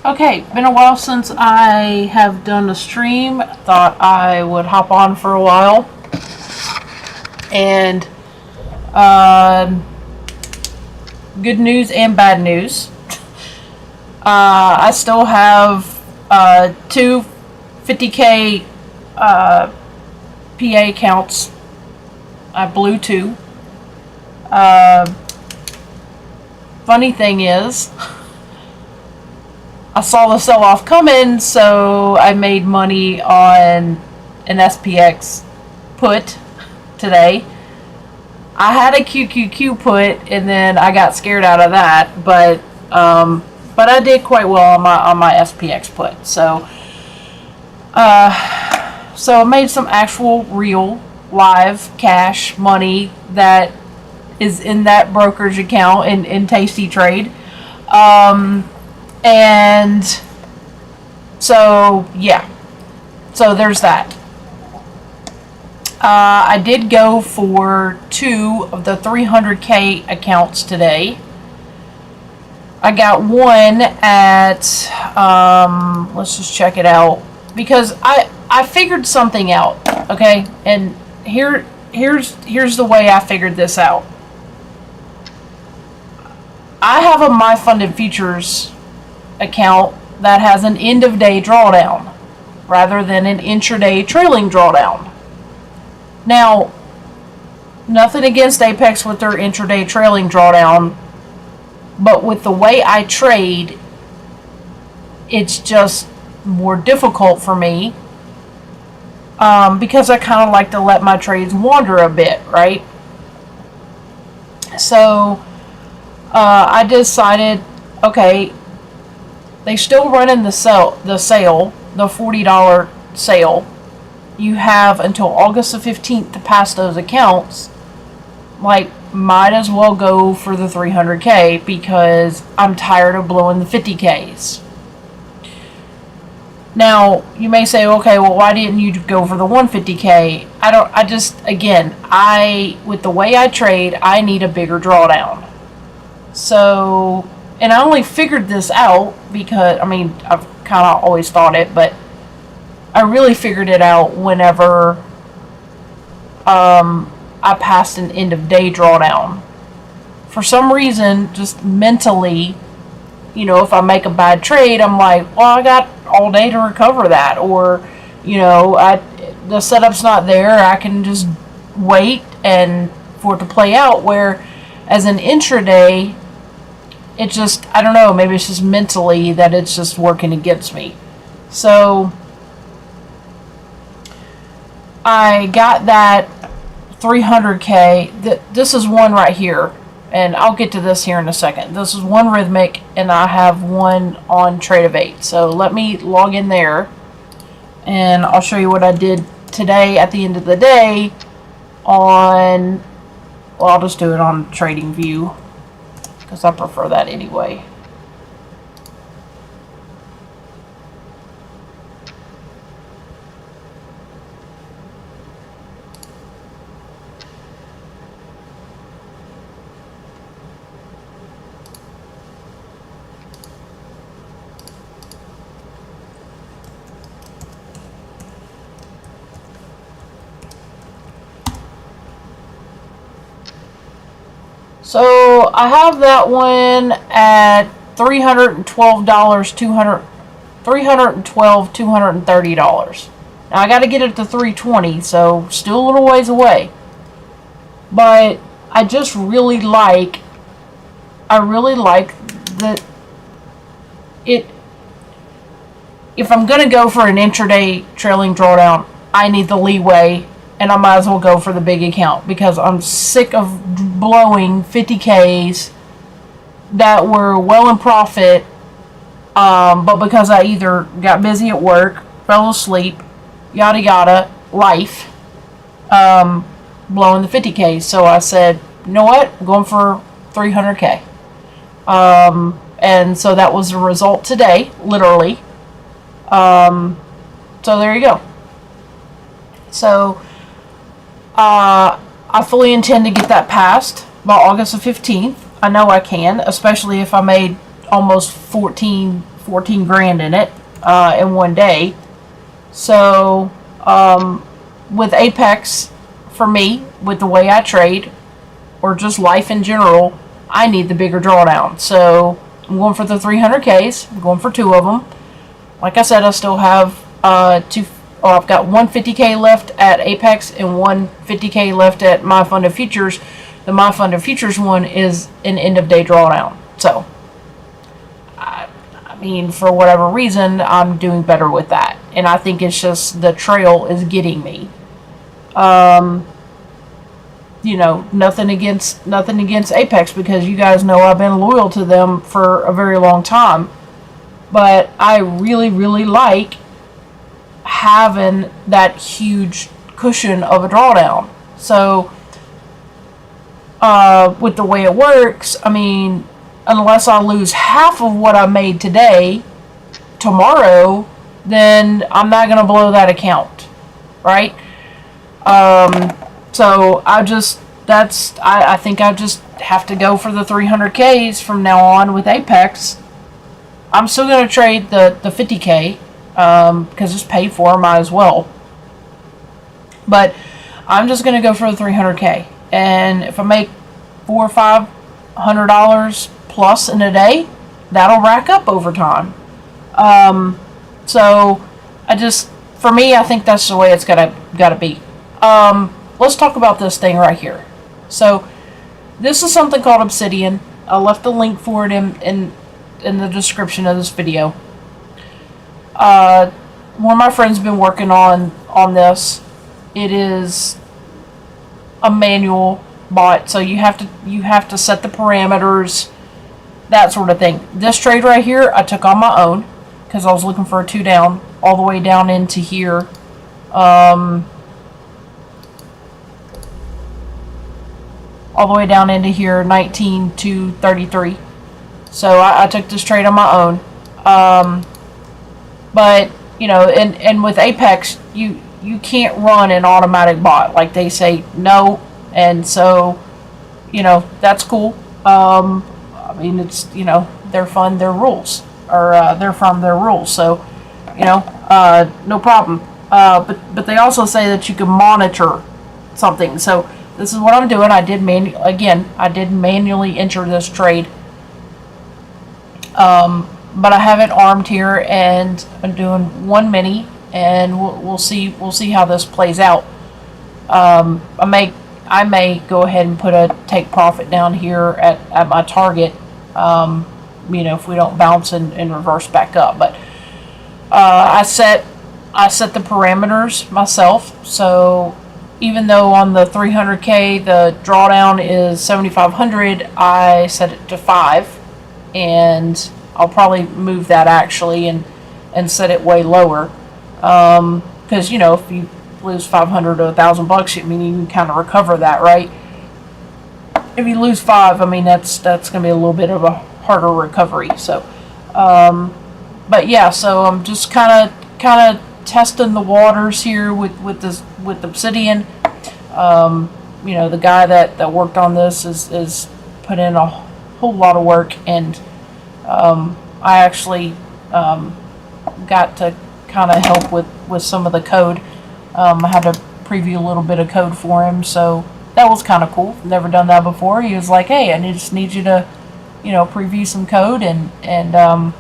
Okay, been a while since I have done a stream. Thought I would hop on for a while. And um good news and bad news. I still have two 50K PA accounts. I blew two. Uh, Funny thing is, I saw the sell off coming, so I made money on an SPX put today. I had a QQQ put, and then I got scared out of that, but I did quite well on my SPX put. So I made some actual real live cash money that is in that brokerage account in Tasty Trade. And so, yeah. So there's that. I did go for two of the 300K accounts today. I got one at, let's just check it out. Because I figured something out, okay? And here's the way I figured this out. I have a My Funded Futures account that has an end of day drawdown rather than an intraday trailing drawdown. Now, nothing against Apex with their intraday trailing drawdown, but with the way I trade, it's just more difficult for me because I kind of like to let my trades wander a bit, right? So I decided, okay, they still running the sale, the $40 sale. You have until August the 15th to pass those accounts. Like, might as well go for the 300K because I'm tired of blowing the 50Ks. Now, you may say, okay, well, why didn't you go for the 150K? With the way I trade, I need a bigger drawdown. So, and I only figured this out because, I've kind of always thought it, but I really figured it out whenever I passed an end of day drawdown. For some reason, just mentally, if I make a bad trade, I'm like, well, I got all day to recover that. Or, the setup's not there. I can just wait and for it to play out. Where as an intraday, it just, I don't know, maybe it's just mentally that it's just working against me. So I got that 300K. This is one right here, and I'll get to this here in a second. This is one Rithmic, and I have one on Trade-Evate. So let me log in there, and I'll show you what I did today at the end of the day on, well, I'll just do it on TradingView because I prefer that anyway. So I have that one at $312, $230. Now I got to get it to 320, so still a little ways away. But I really like that it. If I'm gonna go for an intraday trailing drawdown, I need the leeway. And I might as well go for the big account because I'm sick of blowing 50Ks that were well in profit, but because I either got busy at work, fell asleep, yada yada, life, blowing the 50Ks. So I said, you know what, I'm going for 300K. And so that was the result today, literally. So there you go. So I fully intend to get that passed by August the 15th. I know I can, especially if I made almost 14 14 grand in it in one day. So with Apex, for me, with the way I trade, or just life in general, I need the bigger drawdown. So I'm going for the 300Ks. I'm going for 2 of them. Like I said, I still have I've got one 50K left at Apex and one 50K left at My Funded Futures. The My Funded Futures one is an end of day drawdown. So, I mean, for whatever reason, I'm doing better with that. And I think it's just the trail is getting me. You know, nothing against Apex, because you guys know I've been loyal to them for a very long time. But I really, really like having that huge cushion of a drawdown. So, with the way it works, I mean, unless I lose half of what I made today, tomorrow, then I'm not going to blow that account, right? So I think I just have to go for the 300Ks from now on with Apex. I'm still going to trade the 50K, because it's paid for, might as well. But I'm just going to go for the 300K. And if I make $400 or $500 plus in a day, that'll rack up over time. So for me, I think that's the way it's gotta be. Let's talk about this thing right here. So this is something called Obsidian. I left the link for it in the description of this video. One of my friends has been working on this. It is a manual bot, so you have to set the parameters, that sort of thing. This trade right here, I took on my own because I was looking for a 2 down all the way down into here. All the way down into here, 19 to 33. So I took this trade on my own. But you know, and with Apex, you can't run an automatic bot. Like, they say no, and so, you know, that's cool. I mean, it's, you know, they're from their rules. So, you know, no problem. But they also say that you can monitor something. So this is what I'm doing. I did manually enter this trade. But I have it armed here, and I'm doing 1 mini, and we'll see how this plays out. I may go ahead and put a take profit down here at my target. You know, if we don't bounce and reverse back up. But I set the parameters myself. So even though on the 300K the drawdown is 7,500, I set it to 5, and I'll probably move that actually and set it way lower. Because, you know, if you lose 500 to $1,000, I mean, you can kind of recover that, right? If you lose 5, I mean, that's going to be a little bit of a harder recovery. So, but yeah, so I'm just kind of testing the waters here with Obsidian. You know, the guy that worked on this is put in a whole lot of work, and I actually got to kind of help with some of the code. I had to preview a little bit of code for him, so that was kind of cool. Never done that before. He was like, "Hey, I just need you to, you know, preview some code," and I've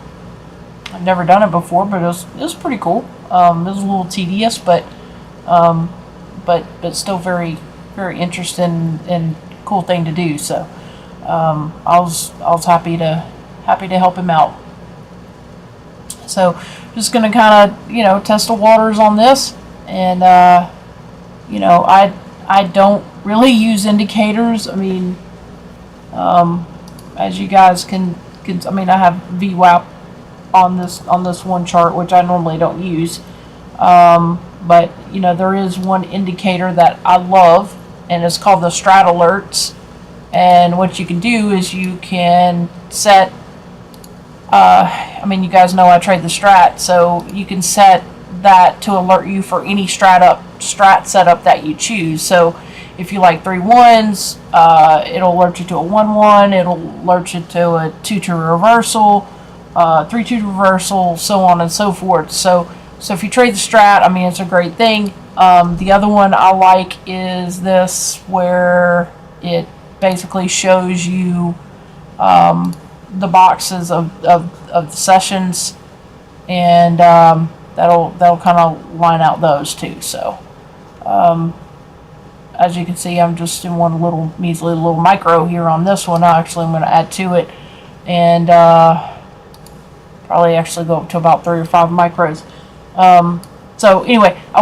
never done it before, but it was pretty cool. It was a little tedious, but still very, very interesting and cool thing to do. So I was happy to help him out. So just gonna kind of, you know, test the waters on this, and you know, I don't really use indicators. I mean, as you guys can I mean, I have VWAP on this one chart, which I normally don't use. But you know, there is one indicator that I love, and it's called the Strat Alerts. And what you can do is you can set, I mean, you guys know I trade the strat, so you can set that to alert you for any strat setup that you choose. So if you like 3 1s, it'll alert you to a 1-1. It'll alert you to a 2-2 reversal, 3-2 reversal, so on and so forth. So if you trade the strat, I mean, it's a great thing. The other one I like is this, where it basically shows you the boxes of the sessions, and that'll kind of line out those too. So as you can see, I'm just in one little measly little micro here on this one. Actually, I'm going to add to it, and probably actually go up to about 3 or 5 micros. So anyway, I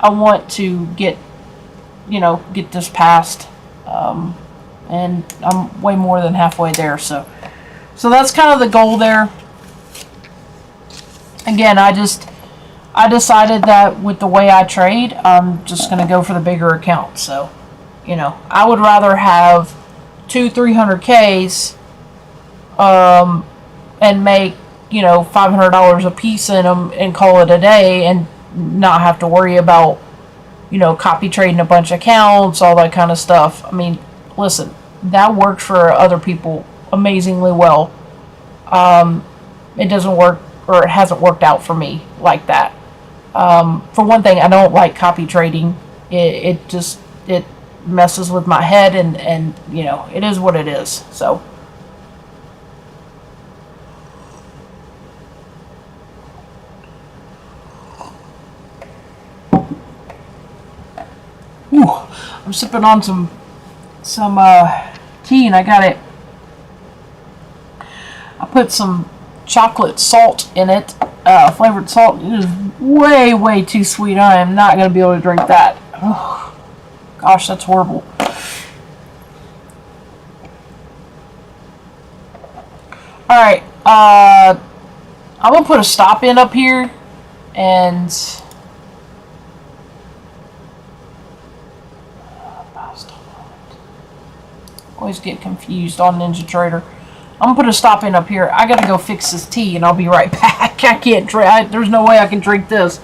want to get this passed, and I'm way more than halfway there. So that's kind of the goal there. Again, I decided that with the way I trade, I'm just going to go for the bigger account. So, I would rather have 200-300Ks and make, $500 a piece in them and call it a day, and not have to worry about, copy trading a bunch of accounts, all that kind of stuff. I mean, listen, that works for other people amazingly well. It doesn't work, or it hasn't worked out for me like that. For one thing, I don't like copy trading. It messes with my head, and it is what it is. So I'm sipping on some tea, and I put some chocolate salt in it, flavored salt. It is way, way too sweet. I am not going to be able to drink that. Oh, gosh, that's horrible. Alright, I'm going to put a stop in up here, and always get confused on NinjaTrader. I'm going to put a stop in up here. I got to go fix this tea, and I'll be right back. I can't drink. There's no way I can drink this.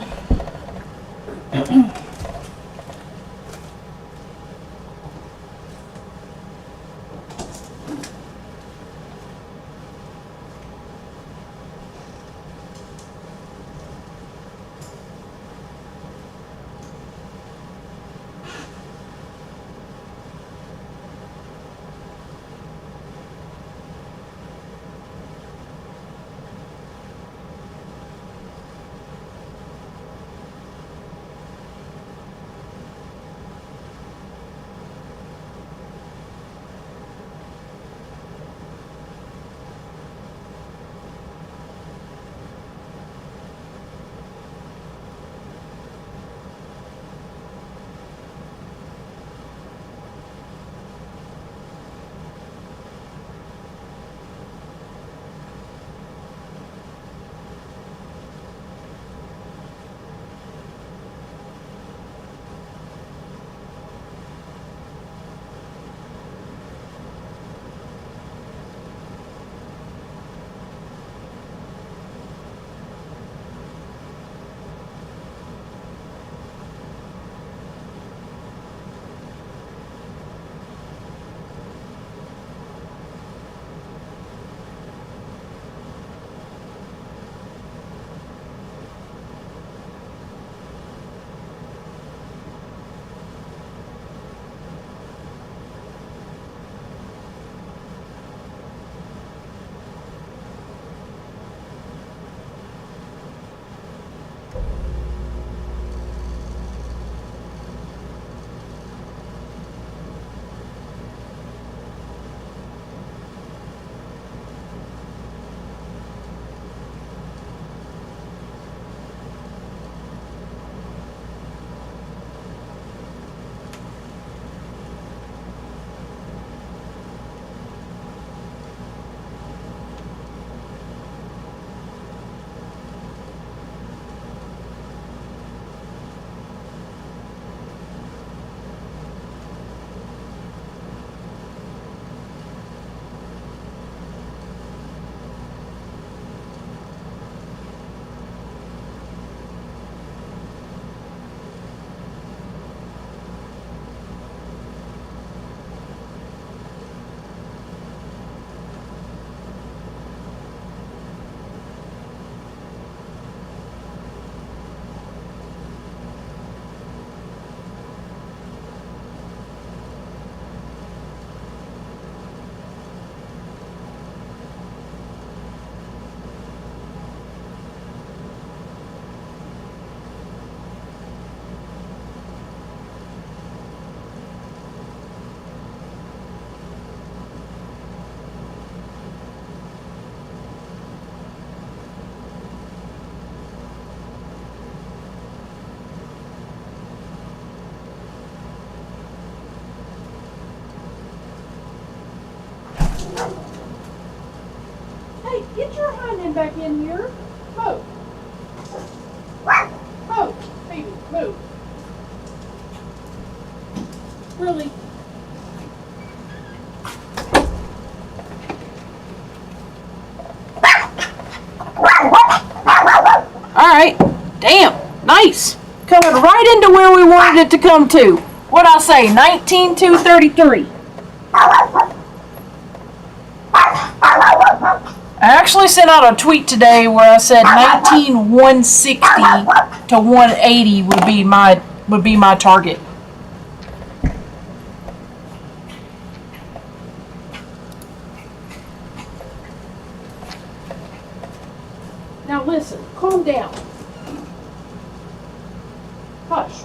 Hey, get your hind end back in here. Move. Move, baby, move. Really? Alright. Damn. Nice. Coming right into where we wanted it to come to. What'd I say? 19,233. I actually sent out a tweet today where I said 19,160 to 180 would be my target. Now listen, calm down. Hush.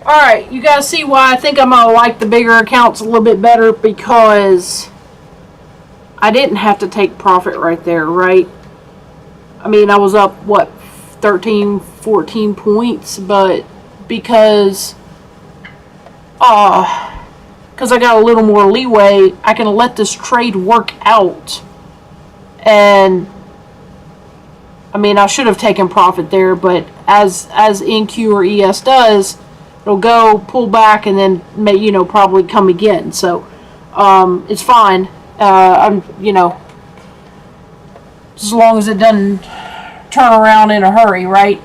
Alright, you guys see why I think I'm going to like the bigger accounts a little bit better, because I didn't have to take profit right there, right? I mean, I was up, what, 13, 14 points, but because I got a little more leeway, I can let this trade work out. And I mean, I should have taken profit there, but as NQ or ES does, it'll go, pull back, and then probably come again. So it's fine. I'm as long as it doesn't turn around in a hurry, right?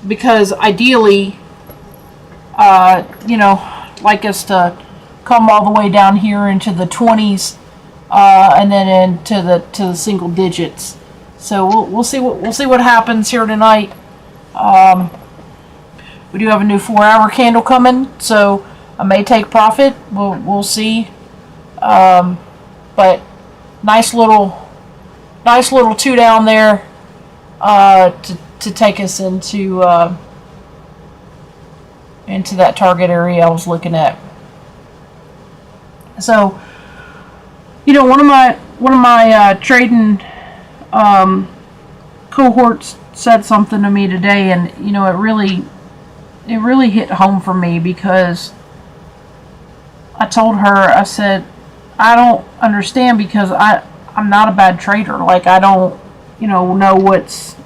Because ideally, like us to come all the way down here into the 20s, and then into the single digits. So we'll see what happens here tonight. We do have a new 4-hour candle coming, so I may take profit. We'll see. But nice little 2 down there to take us into that target area I was looking at. So, one of my trading cohorts said something to me today, and it really hit home for me, because I told her, I said, I don't understand, because I'm not a bad trader. Like, I don't know what's,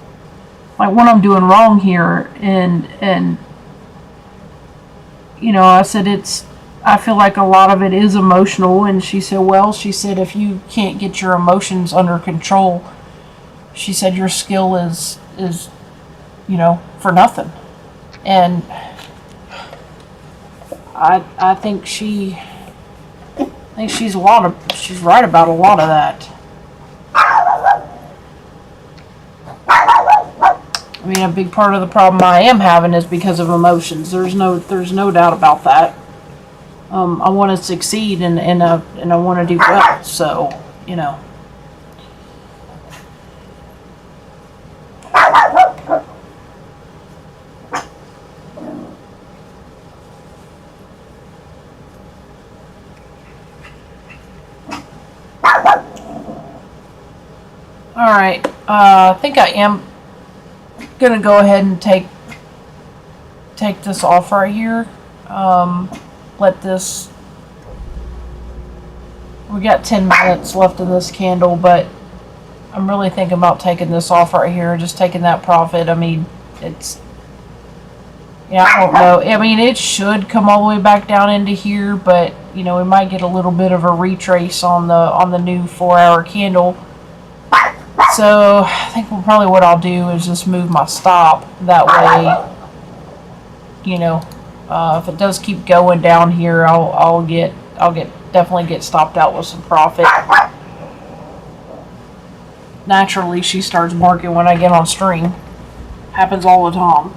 like, what I'm doing wrong here, and I said, I feel like a lot of it is emotional. And she said, if you can't get your emotions under control, she said, your skill is for nothing. And I think she's right about a lot of that. I mean, a big part of the problem I am having is because of emotions. There's no doubt about that. I want to succeed, and I want to do well. So, Alright, I think I am going to go ahead and take this off right here. Let this, we got 10 minutes left in this candle, but I'm really thinking about taking this off right here, just taking that profit. I mean, I don't know. I mean, it should come all the way back down into here, but we might get a little bit of a retrace on the new 4-hour candle. So I think probably what I'll do is just move my stop. That way, if it does keep going down here, I'll definitely get stopped out with some profit. Naturally, she starts barking when I get on stream. Happens all the time.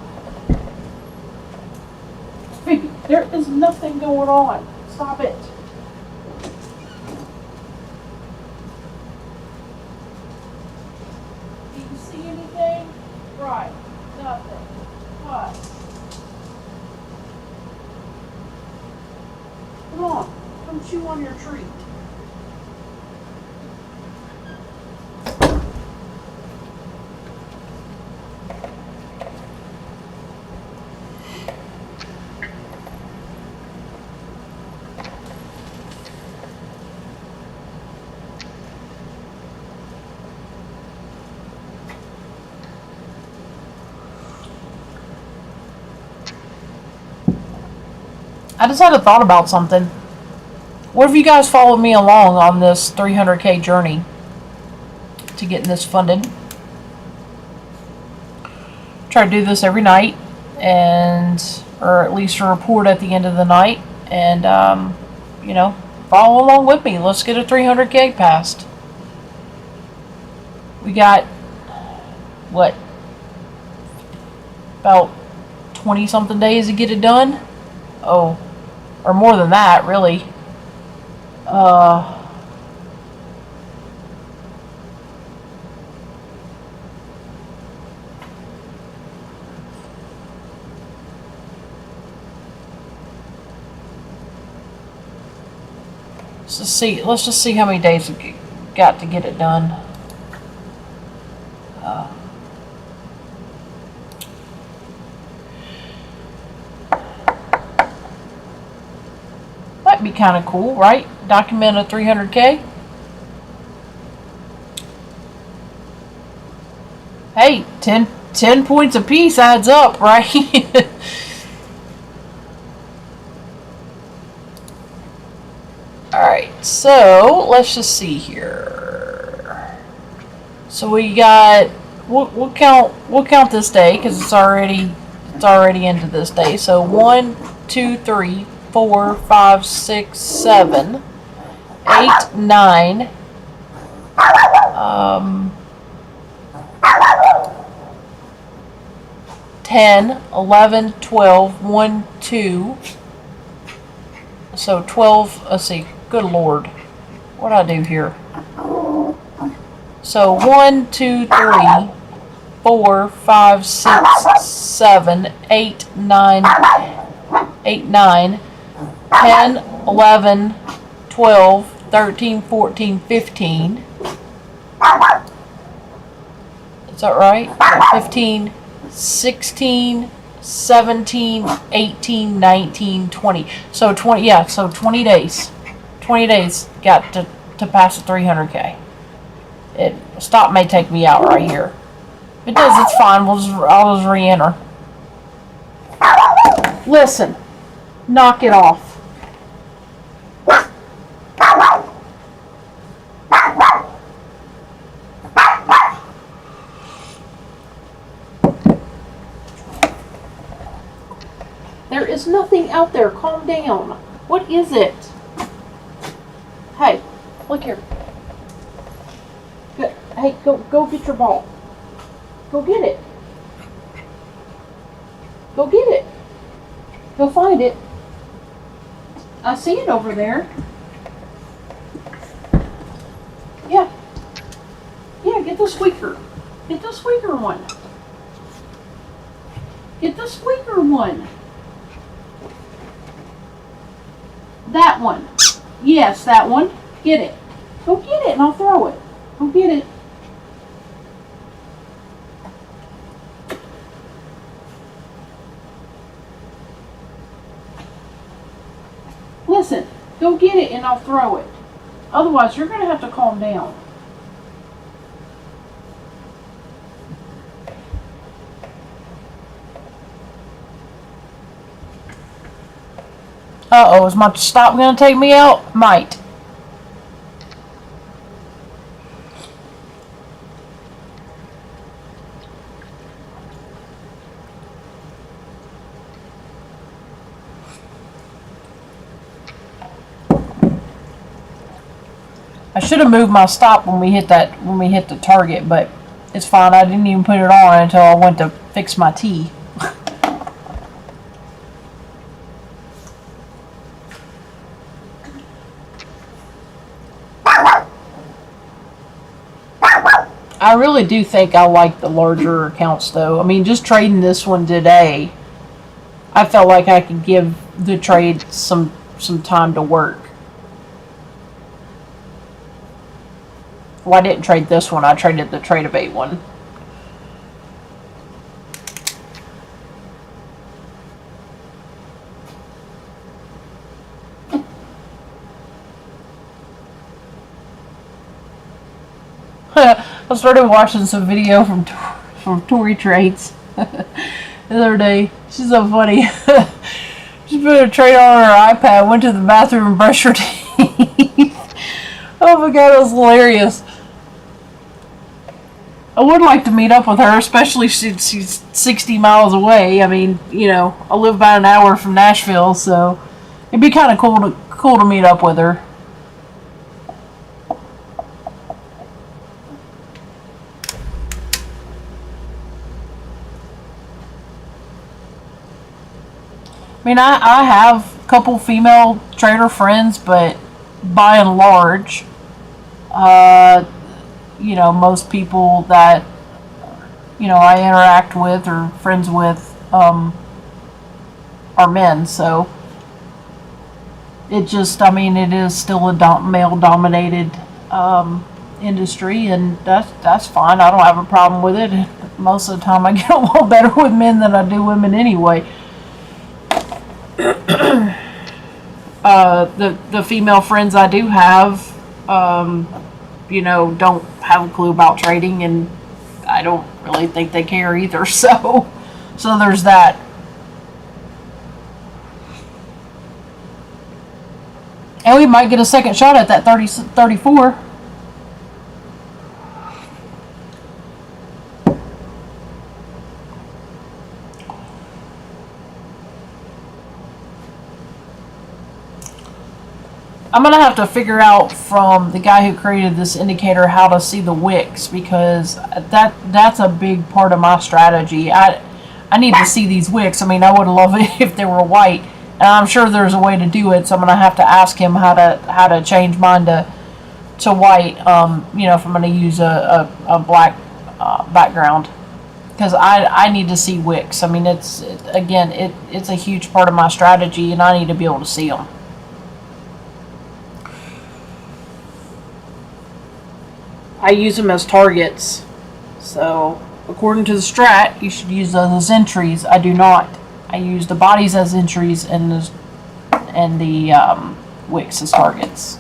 There is nothing going on. Stop it. Do you see anything? Right. Nothing. What? Come on. Come chew on your treat. I just had a thought about something. What if you guys followed me along on this 300K journey to getting this funded? Try to do this every night, or at least a report at the end of the night, and follow along with me. Let's get a 300K passed. We got what, about 20 something days to get it done? Oh, or more than that, really. Let's just see how many days we got to get it done. Might be kind of cool, right? Document a 300K. Hey, 10 points apiece adds up, right? Alright, so let's just see here. So we got, we'll count this day because it's already into this day. So 1, 2, 3, 4, 5, 6, 7, 8, 9, 10, 11, 12, 1, 2. So 12, let's see, good Lord. What did I do here? So 1, 2, 3, 4, 5, 6, 7, 8, 9, 10, 11, 12, 13, 14, 15. Is that right? 15, 16, 17, 18, 19, 20. So 20, yeah, so 20 days. 20 days got to pass the 300K. Stop may take me out right here. If it does, it's fine. I'll just re-enter. Listen, knock it off. There is nothing out there. Calm down. What is it? Hey, look here. Hey, go get your ball. Go get it. Go get it. Go find it. I see it over there. Yeah. Yeah, get the squeaker. Get the squeaker one. Get the squeaker one. That one. Yes, that one. Get it. Go get it and I'll throw it. Go get it. Listen, go get it and I'll throw it. Otherwise, you're going to have to calm down. Uh-oh, is my stop going to take me out? Might. I should have moved my stop when we hit the target, but it's fine. I didn't even put it on until I went to fix my tea. I really do think I like the larger accounts, though. I mean, just trading this one today, I felt like I could give the trade some time to work. Well, I didn't trade this one. I traded the Trade of 8 one. I started watching some video from Tori Trades the other day. She's so funny. She put a trade on her iPad, went to the bathroom and brushed her teeth. Oh my god, it was hilarious. I would like to meet up with her, especially since she's 60 miles away. I mean, you know, I live about an hour from Nashville, so it'd be kind of cool to meet up with her. I mean, I have a couple female trader friends, but by and large, you know, most people that, you know, I interact with or friends with are men. So it just, I mean, it is still a male-dominated industry, and that's fine. I don't have a problem with it. Most of the time, I get along better with men than I do women anyway. The female friends I do have, you know, don't have a clue about trading, and I don't really think they care either. So there's that. And we might get a second shot at that 34. I'm going to have to figure out from the guy who created this indicator how to see the wicks, because that's a big part of my strategy. I need to see these wicks. I mean, I would love it if they were white, and I'm sure there's a way to do it, so I'm going to have to ask him how to change mine to white, you know, if I'm going to use a black background, because I need to see wicks. I mean, it's a huge part of my strategy, and I need to be able to see them. I use them as targets. So, according to the strat, you should use those as entries. I do not. I use the bodies as entries and the wicks as targets.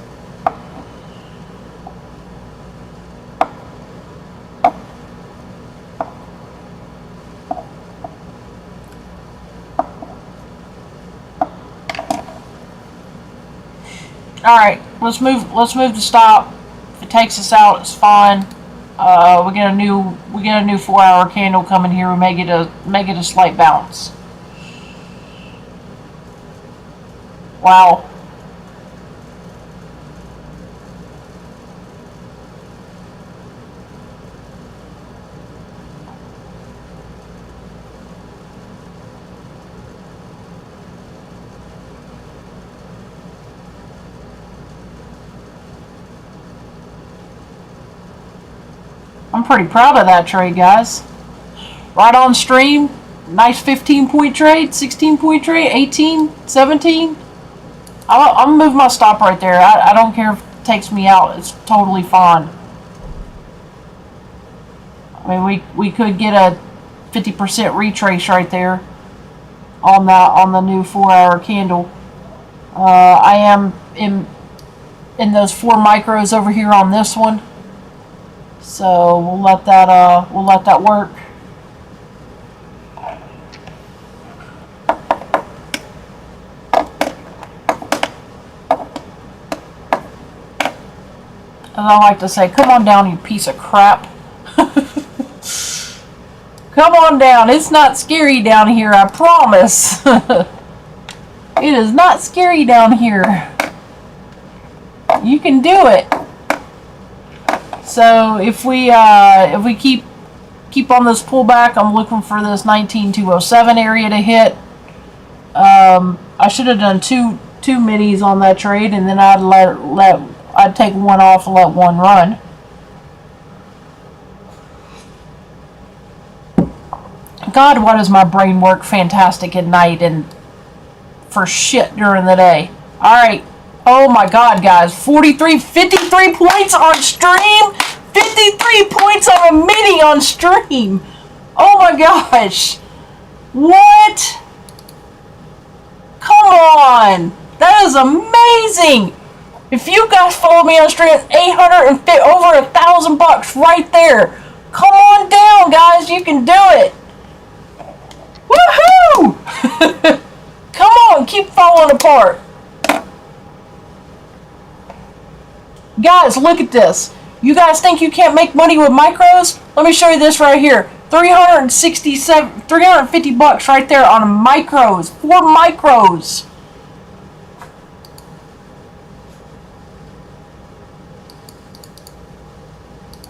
All right, let's move to stop. If it takes us out, it's fine. We get a new 4-hour candle coming here. We make it a slight bounce. Wow. I'm pretty proud of that trade, guys. Right on stream. Nice 15-point trade, 16-point trade, 18, 17. I'll move my stop right there. I don't care if it takes me out. It's totally fine. I mean, we could get a 50% retrace right there on the new 4-hour candle. I am in those 4 micros over here on this one. So we'll let that work. As I like to say, come on down, you piece of crap. Come on down. It's not scary down here, I promise. It is not scary down here. You can do it. So if we keep on this pullback, I'm looking for this 19,207 area to hit. I should have done two minis on that trade, and then I'd take one off and let one run. God, why does my brain work fantastic at night and for shit during the day? Alright. Oh my God, guys. 53 points on stream. 53 points on a mini on stream. Oh my gosh. What? Come on. That is amazing. If you guys follow me on stream, 850, over $1,000 right there. Come on down, guys. You can do it. Woohoo! Come on, keep falling apart. Guys, look at this. You guys think you can't make money with micros? Let me show you this right here. $350 right there on micros. 4 micros.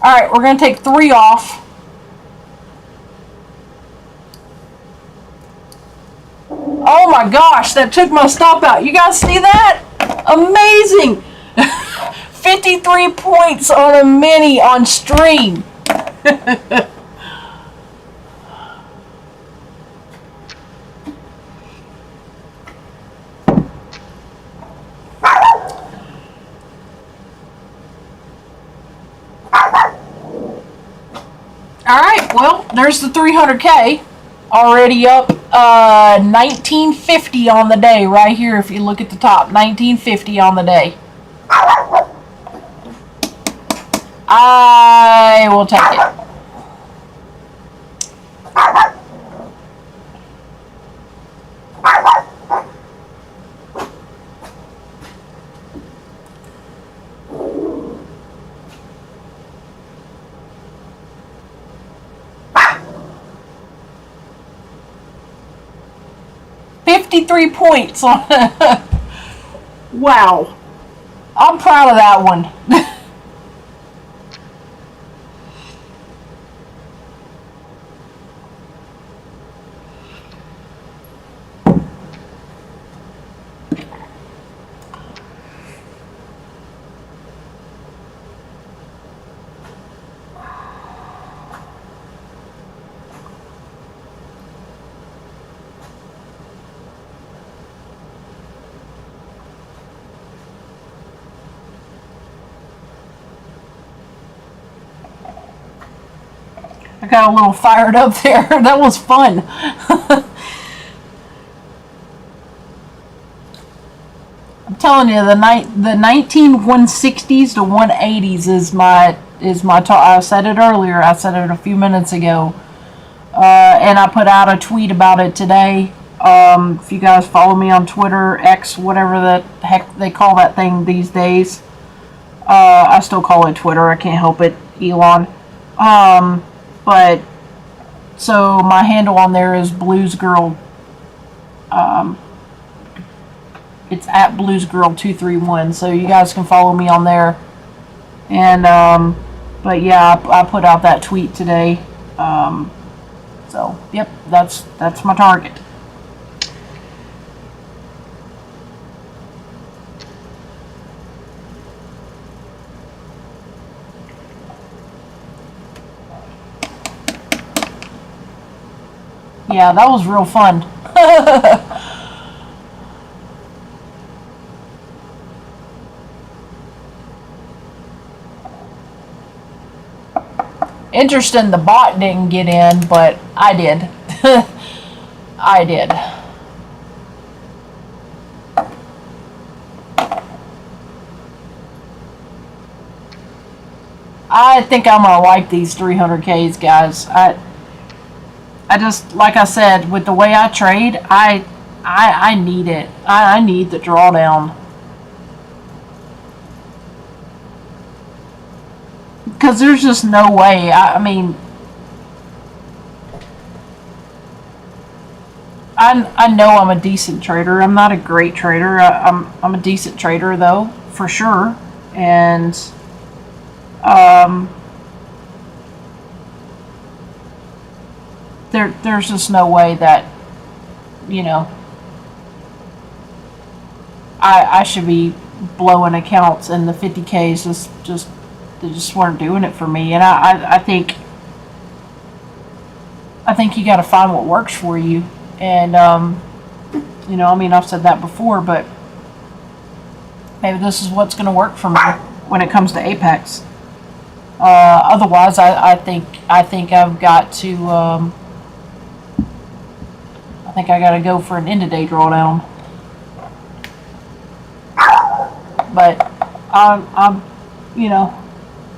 Alright, we're going to take 3 off. Oh my gosh, that took my stop out. You guys see that? Amazing. 53 points on a mini on stream. Alright, well, there's the 300K. Already up 1950 on the day right here if you look at the top. 1950 on the day. I will take it. $53 points on wow. I'm proud of that one. I got a little fired up there. That was fun. I'm telling you, the 16160s to 180s is my I said it earlier. I said it a few minutes ago, and I put out a tweet about it today. If you guys follow me on Twitter, X, whatever the heck they call that thing these days, I still call it Twitter. I can't help it, Elon. But, so my handle on there is BluesGirl. It's at BluesGirl231. So you guys can follow me on there. And, but yeah, I put out that tweet today. So, yep, that's my target. Yeah, that was real fun. Interesting, the bot didn't get in, but I did. I did. I think I'm gonna like these 300Ks, guys. I just, like I said, with the way I trade, I need it. I need the drawdown. Because there's just no way. I mean, I know I'm a decent trader. I'm not a great trader. I'm a decent trader, though, for sure. And, there's just no way that, you know, I should be blowing accounts, and the 50Ks they just weren't doing it for me. And I think I think you got to find what works for you. And, you know, I mean, I've said that before, but maybe this is what's going to work for me when it comes to Apex. Otherwise, I think I've got to, I think I got to go for an end of day drawdown. But I'm, you know,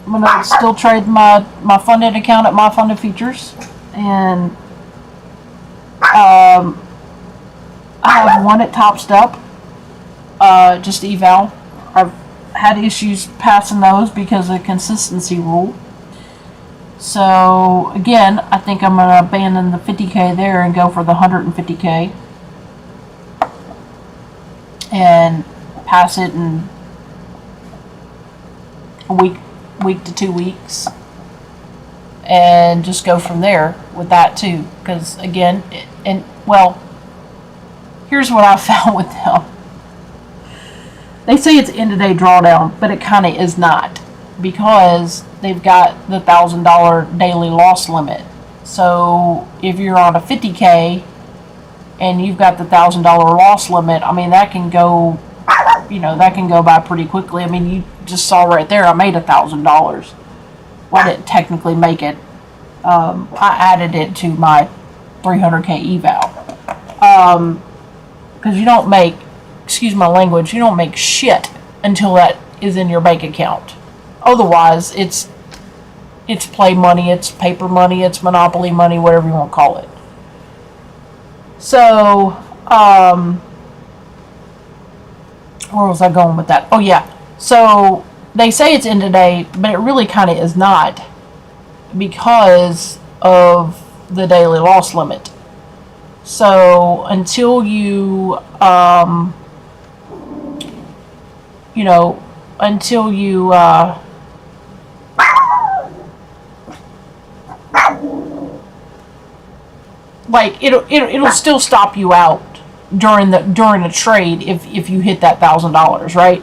I'm gonna still trade my funded account at my funded features, and I have one at Top Step, just eval. I've had issues passing those because of the consistency rule. So again, I think I'm gonna abandon the 50K there and go for the 150K, and pass it in a week to 2 weeks, and just go from there with that too. Because again, and well, here's what I found with them. They say it's end of day drawdown, but it kind of is not, because they've got the $1,000 daily loss limit. So if you're on a 50K and you've got the $1,000 loss limit, I mean, that can go, you know, that can go by pretty quickly. I mean, you just saw right there, I made $1,000. Well, I didn't technically make it. I added it to my 300K eval. Because you don't make, excuse my language, you don't make shit until that is in your bank account. Otherwise, it's play money, it's paper money, it's monopoly money, whatever you want to call it. So, where was I going with that? Oh yeah. So they say it's end of day, but it really kind of is not, because of the daily loss limit. So until you, you know, until you, like it'll still stop you out during a trade if you hit that $1,000, right?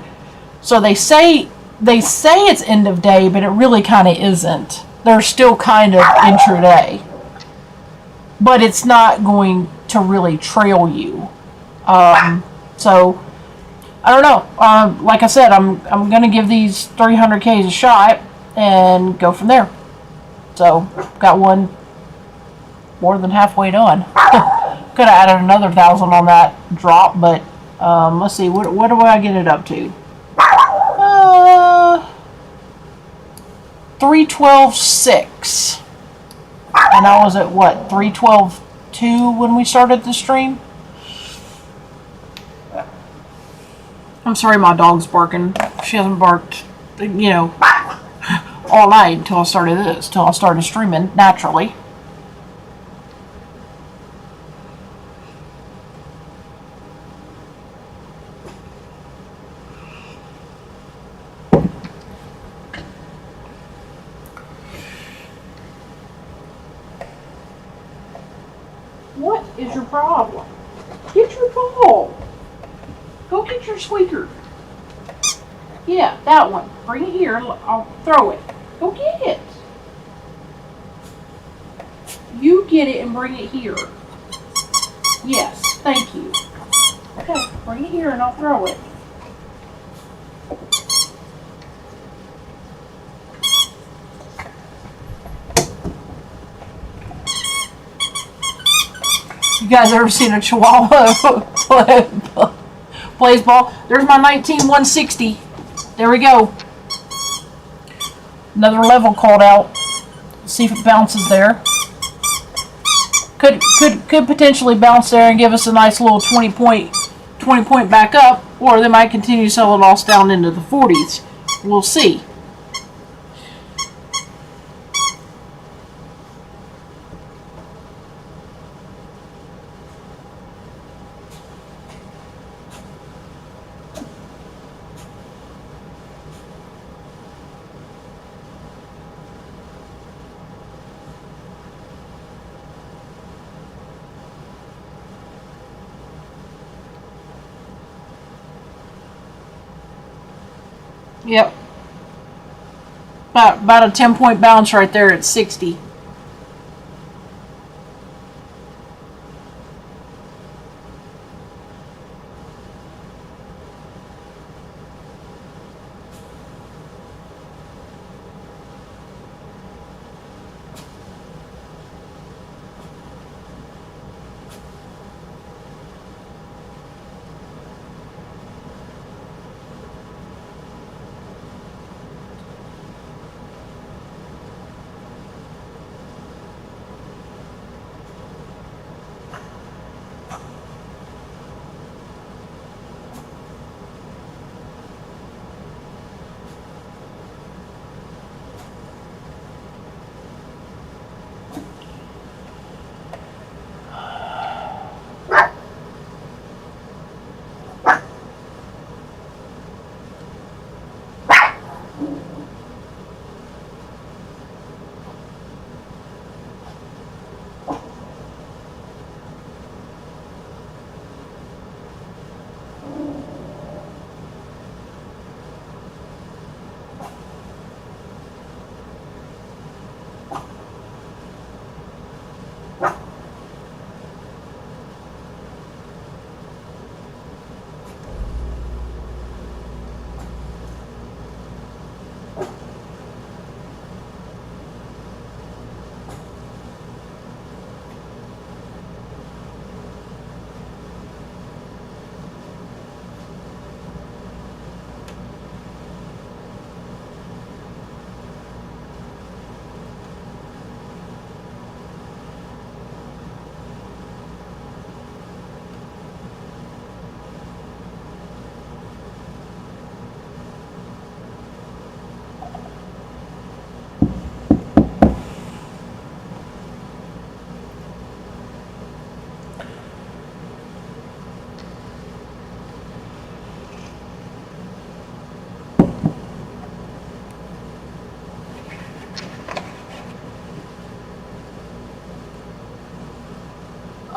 So they say it's end of day, but it really kind of isn't. They're still kind of intraday, but it's not going to really trail you. So I don't know. Like I said, I'm gonna give these 300Ks a shot and go from there. So got one more than halfway done. Could have added another 1,000 on that drop, but let's see, what do I get it up to? 312.6, and I was at what, 312.2 when we started the stream. I'm sorry, my dog's barking. She hasn't barked, you know, all night until I started this, till I started streaming naturally. What is your problem? Get your ball. Go get your squeaker. Yeah, that one. Bring it here. I'll throw it. Go get it. You get it and bring it here. Yes, thank you. Okay, bring it here and I'll throw it. You guys ever seen a Chihuahua plays ball? There's my 19-160. There we go. Another level called out. See if it bounces there. Could potentially bounce there and give us a nice little 20 point back up, or they might continue to sell it all down into the 40s. We'll see. Yep. About a 10 point bounce right there at 60.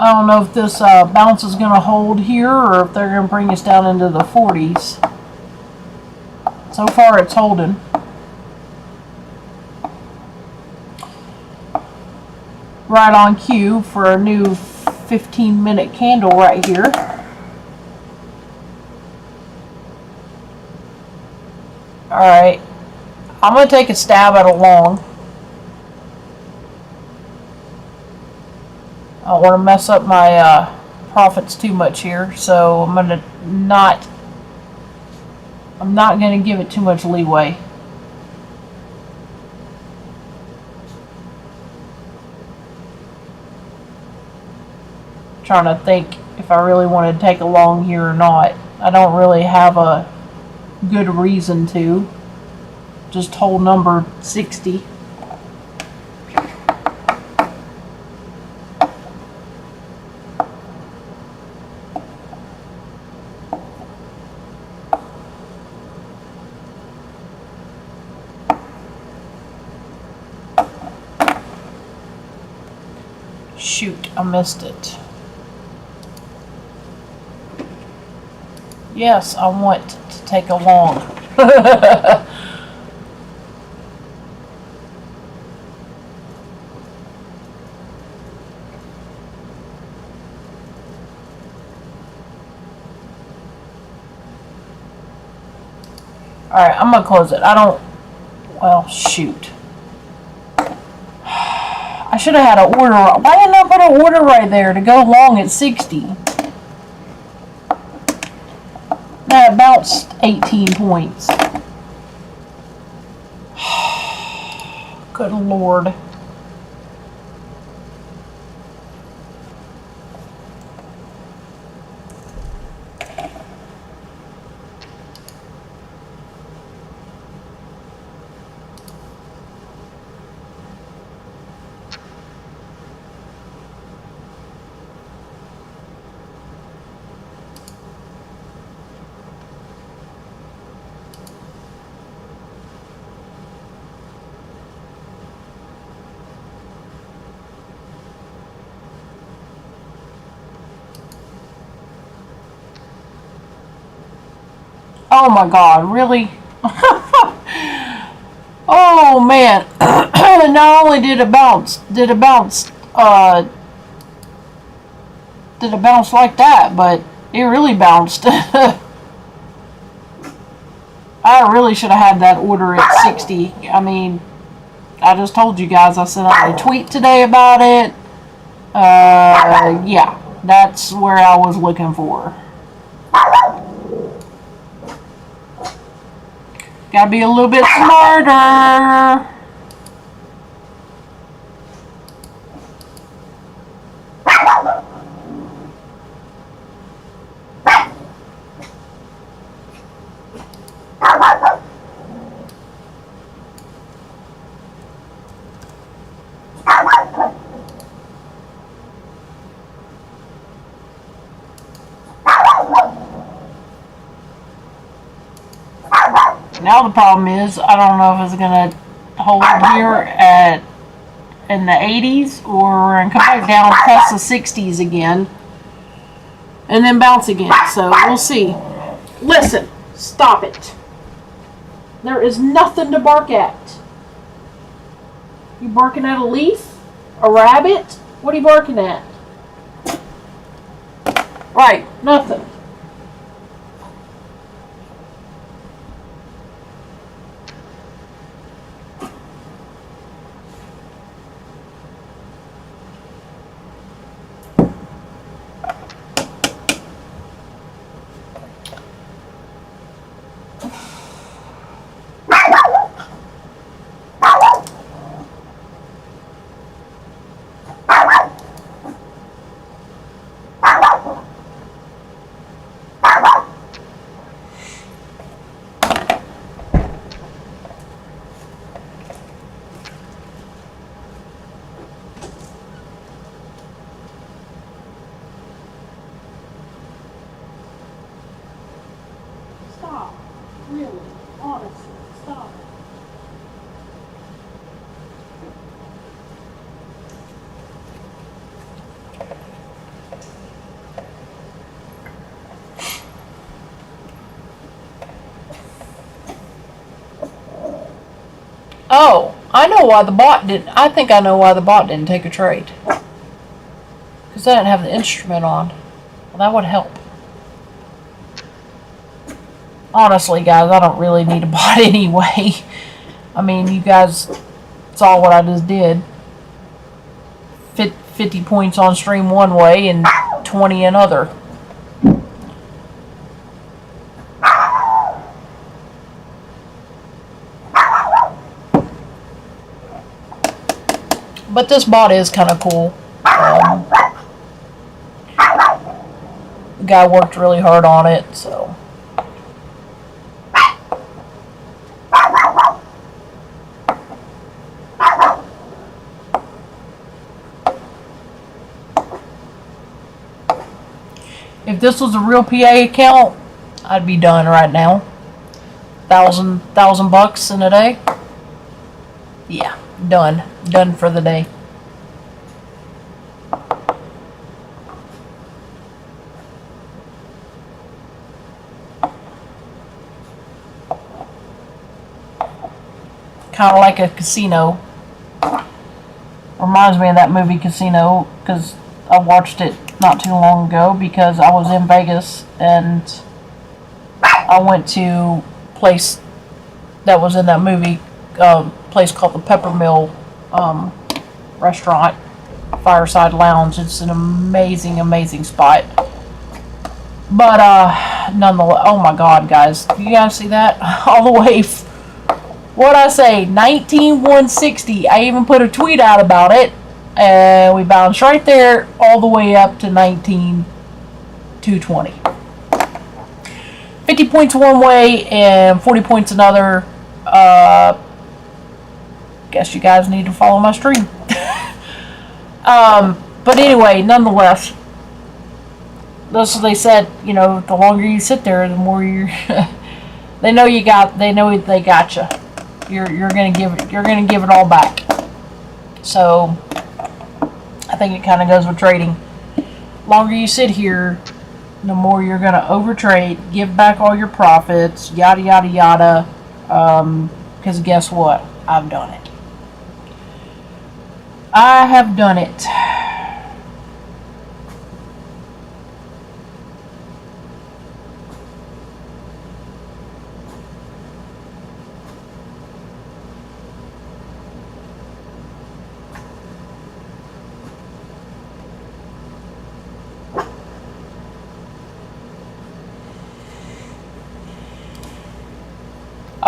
I don't know if this bounce is going to hold here or if they're going to bring us down into the 40s. So far it's holding. Right on cue for a new 15-minute candle right here. Alright, I'm going to take a stab at a long. I don't want to mess up my profits too much here, so I'm not going to give it too much leeway. Trying to think if I really want to take a long here or not. I don't really have a good reason to. Just hold number 60. Shoot, I missed it. Yes, I want to take a long. Alright, I'm going to close it. Well, shoot. I should have had an order. Why didn't I put an order right there to go long at 60? Now it bounced 18 points. Good Lord. Oh my God, really? Oh man. Not only did it bounce like that, but it really bounced. I really should have had that order at 60. I mean, I just told you guys, I sent out a tweet today about it. Yeah, that's where I was looking for. Gotta be a little bit smarter. Now the problem is, I don't know if it's gonna hold here in the 80s or we're gonna come back down past the 60s again and then bounce again. So we'll see. Listen, stop it. There is nothing to bark at. You barking at a leaf? A rabbit? What are you barking at? Right, nothing. Stop. Really. Honestly. Stop. Oh, I know why the bot didn't. I think I know why the bot didn't take a trade. Because I didn't have the instrument on. Well, that would help. Honestly, guys, I don't really need a bot anyway. I mean, you guys saw what I just did. 50 points on stream one way and 20 another. But this bot is kind of cool. The guy worked really hard on it, so. If this was a real PA account, I'd be done right now. Thousand bucks in a day. Yeah, done for the day. Kind of like a casino. Reminds me of that movie Casino, because I watched it not too long ago because I was in Vegas and I went to a place that was in that movie, place called the Peppermill restaurant, Fireside Lounge. It's an amazing spot. But nonetheless, oh my God, guys, you guys see that? All the way, what I say, 19,160. I even put a tweet out about it. And we bounced right there all the way up to 19,220. 50 points one way and 40 points another. Guess you guys need to follow my stream. But anyway, nonetheless, that's what they said. You know, the longer you sit there, the more you're. They know they got you. You're gonna give it all back. So. I think it kind of goes with trading. Longer you sit here, the more you're going to overtrade, give back all your profits, yada, yada, yada. Because guess what? I've done it. I have done it.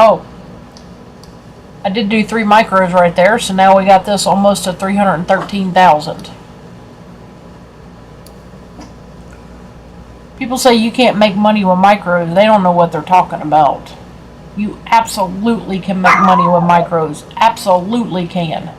Oh, I did do 3 micros right there, so now we got this almost to 313,000. People say you can't make money with micros. They don't know what they're talking about. You absolutely can make money with micros. Absolutely can.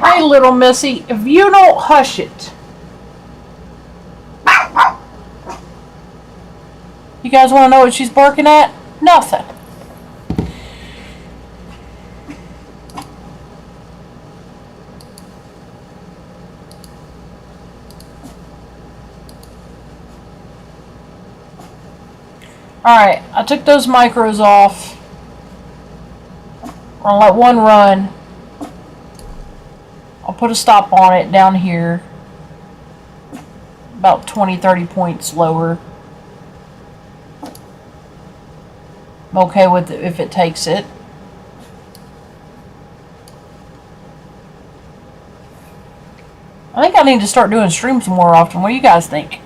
Hey, little missy, if you don't hush it. You guys want to know what she's barking at? Nothing. Alright, I took those micros off. I'll let one run. I'll put a stop on it down here. About 20-30 points lower. I'm okay with it if it takes it. I think I need to start doing streams more often. What do you guys think?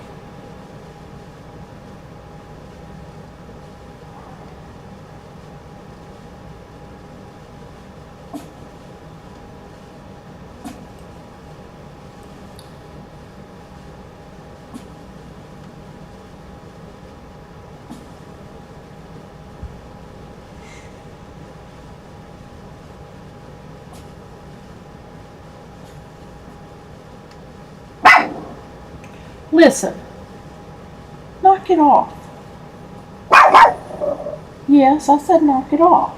Listen. Knock it off. Yes, I said knock it off.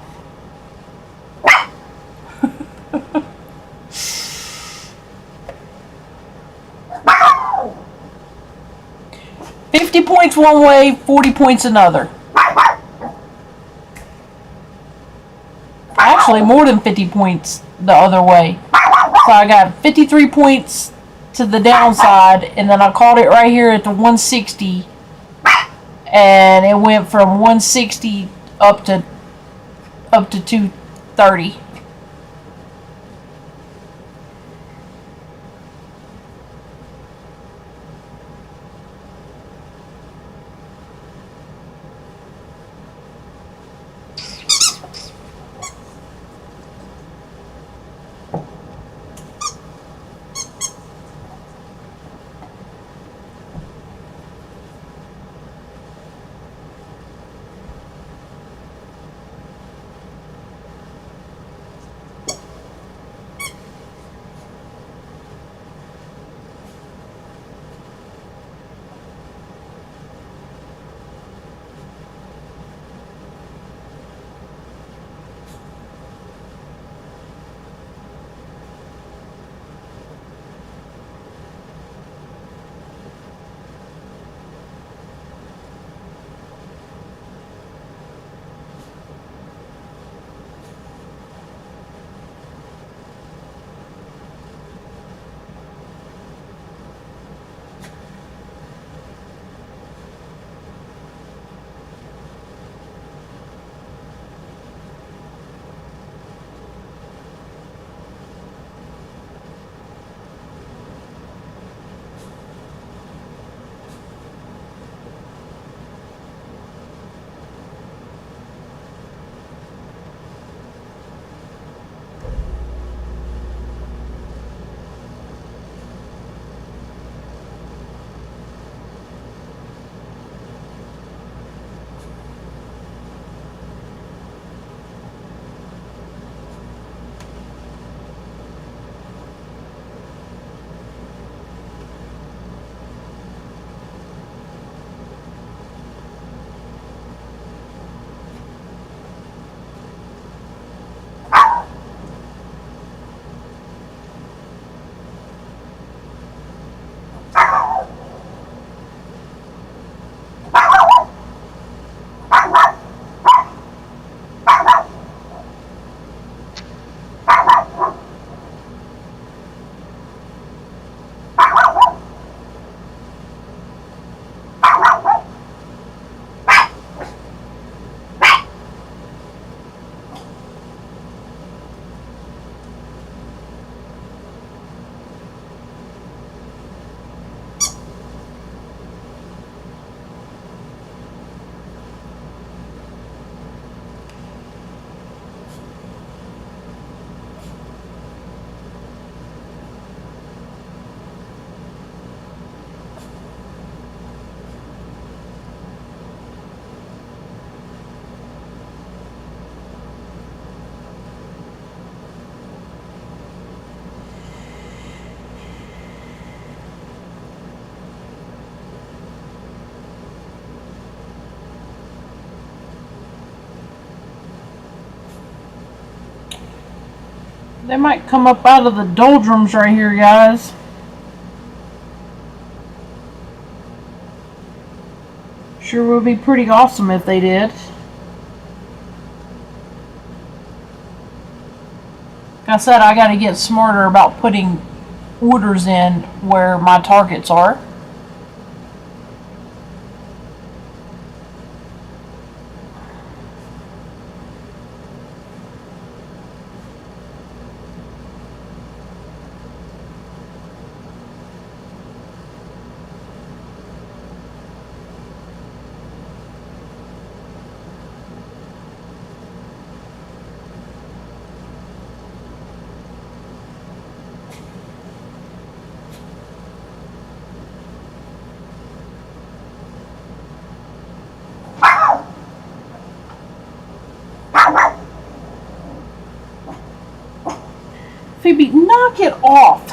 50 points one way, 40 points another. Actually, more than 50 points the other way. So I got 53 points to the downside, and then I caught it right here at the 160, and it went from 160 up to 230. They might come up out of the doldrums right here, guys. Sure would be pretty awesome if they did. Like I said, I gotta get smarter about putting orders in where my targets are. Phoebe, knock it off.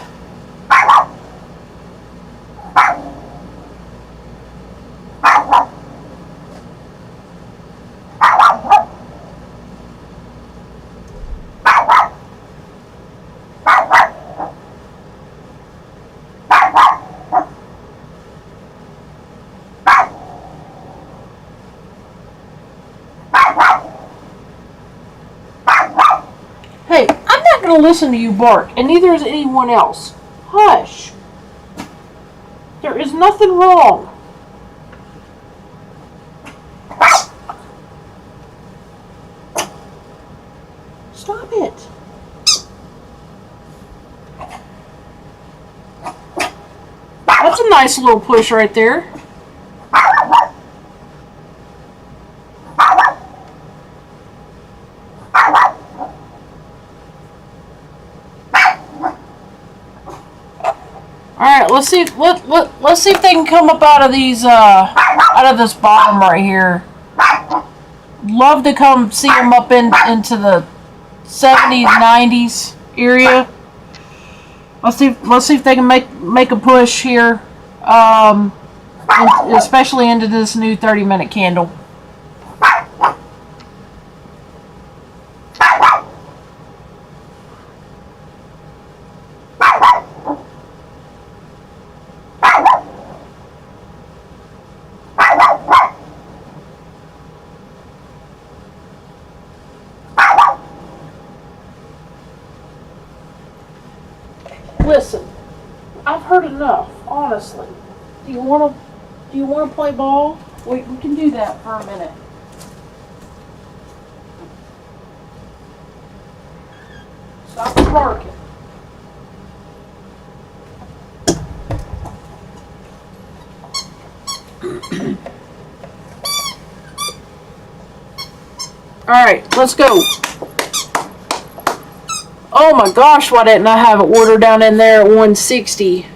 going to listen to you bark, and neither is anyone else. Hush. There is nothing wrong. Stop it. That's a nice little push right there. Alright, let's see let's see if they can come up out of these out of this bottom right here. Love to come see them up into the 70s, 90s area. Let's see if they can make a push here, especially into this new 30-minute candle. Listen, I've heard enough, honestly. Do you want to play ball? We can do that for a minute. Stop barking. Alright, let's go. Oh my gosh, why didn't I have an order down in there at 160?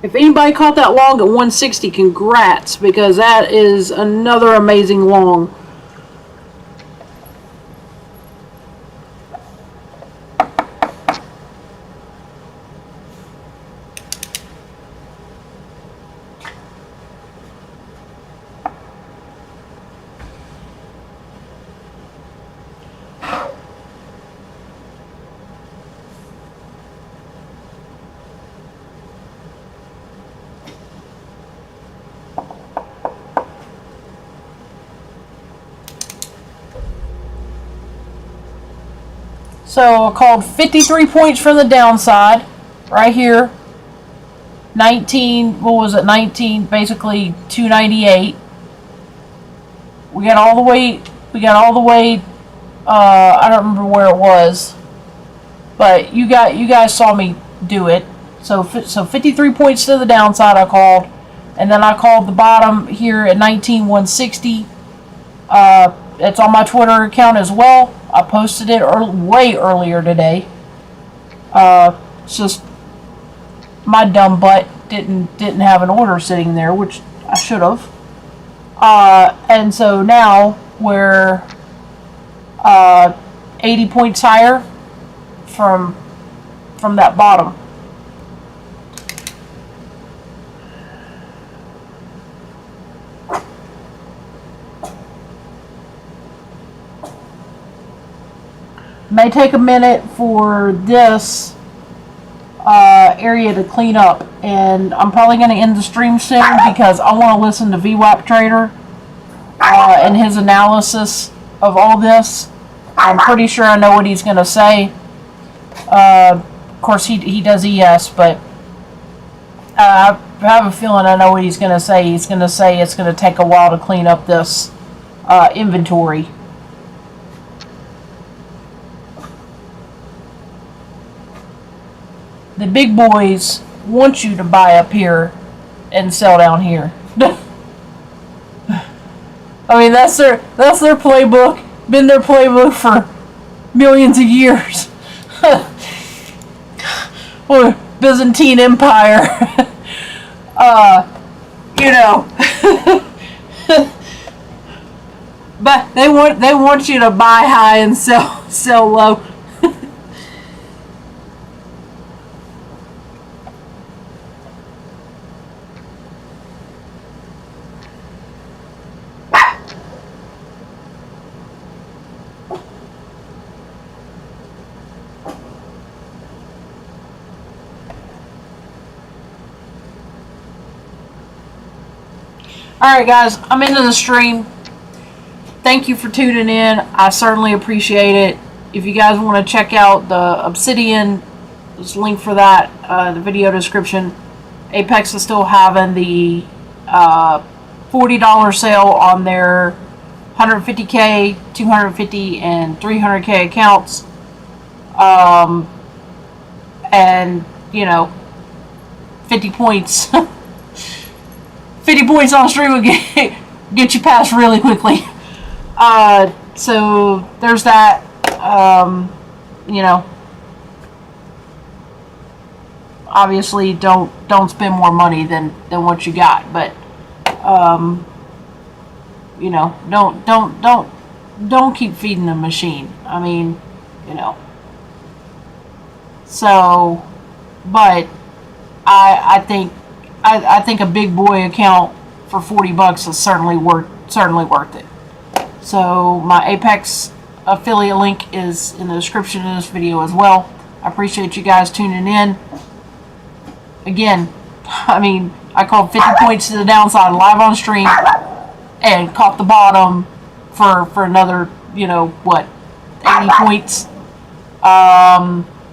If anybody caught that long at 160, congrats, because that is another amazing long. So I called 53 points from the downside, right here. 19, what was it? 19, basically 298. We got all the way. I don't remember where it was, but you guys saw me do it. So 53 points to the downside I called, and then I called the bottom here at 19,160. It's on my Twitter account as well. I posted it way earlier today. It's just my dumb butt didn't have an order sitting there, which I should have. And so now we're 80 points higher from that bottom. May take a minute for this area to clean up, and I'm probably going to end the stream soon because I want to listen to VWAP Trader and his analysis of all this. I'm pretty sure I know what he's going to say. Of course, he does ES, but I have a feeling I know what he's going to say. He's going to say it's going to take a while to clean up this inventory. The big boys want you to buy up here and sell down here. I mean, that's their playbook. Been their playbook for millions of years. Or Byzantine Empire. You know. But they want you to buy high and sell low. Alright guys, I'm into the stream. Thank you for tuning in. I certainly appreciate it. If you guys want to check out the Obsidian, there's a link for that the video description. Apex is still having the $40 sale on their 150k, 250, and 300k accounts. And, you know, 50 points. 50 points on stream will get you past really quickly. So there's that. You know, obviously don't spend more money than what you got, but you know, don't keep feeding the machine. I mean, you know. So, but I think a big boy account for $40 is certainly worth it. So my Apex affiliate link is in the description of this video as well. I appreciate you guys tuning in. Again, I mean, I called 50 points to the downside live on stream and caught the bottom for another, you know, what, 80 points.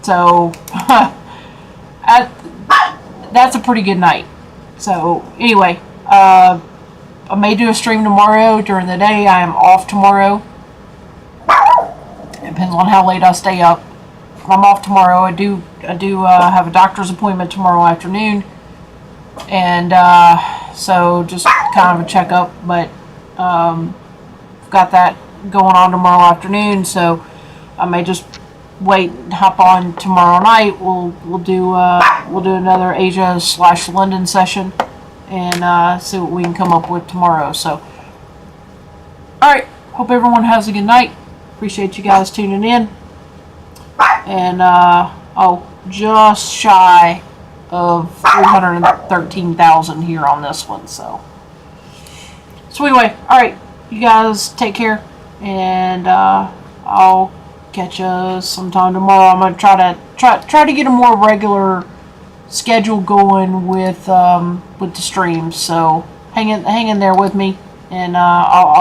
So that's a pretty good night. So anyway, I may do a stream tomorrow during the day. I am off tomorrow. Depends on how late I stay up. I'm off tomorrow. I do have a doctor's appointment tomorrow afternoon, and so just kind of a checkup. But got that going on tomorrow afternoon, so I may just wait and hop on tomorrow night. We'll do another Asia/London session and see what we can come up with tomorrow. So, all right. Hope everyone has a good night. Appreciate you guys tuning in. And just shy of 313,000 here on this one. So anyway, all right. You guys take care, and I'll catch you sometime tomorrow. I'm gonna try to get a more regular schedule going with the streams. So hang in there with me, and I'll